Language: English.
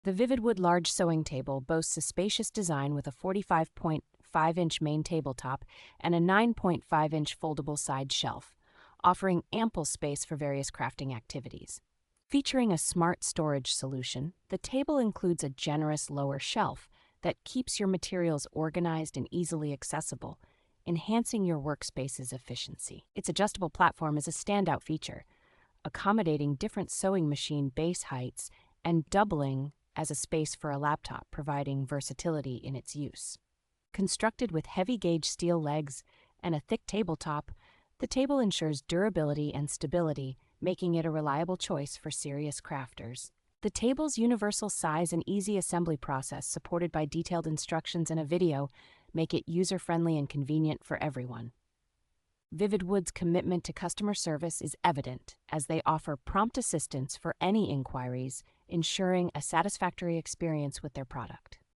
The Vividwood Large Sewing Table boasts a spacious design with a 45.5-inch main tabletop and a 9.5-inch foldable side shelf, offering ample space for various crafting activities. Featuring a smart storage solution, the table includes a generous lower shelf that keeps your materials organized and easily accessible, enhancing your workspace's efficiency. Its adjustable platform is a standout feature, accommodating different sewing machine base heights and doubling as a space for a laptop, providing versatility in its use. Constructed with heavy-gauge steel legs and a thick tabletop, the table ensures durability and stability, making it a reliable choice for serious crafters. The table's universal size and easy assembly process, supported by detailed instructions and a video, make it user-friendly and convenient for everyone. Vividwood's commitment to customer service is evident, as they offer prompt assistance for any inquiries, ensuring a satisfactory experience with their product.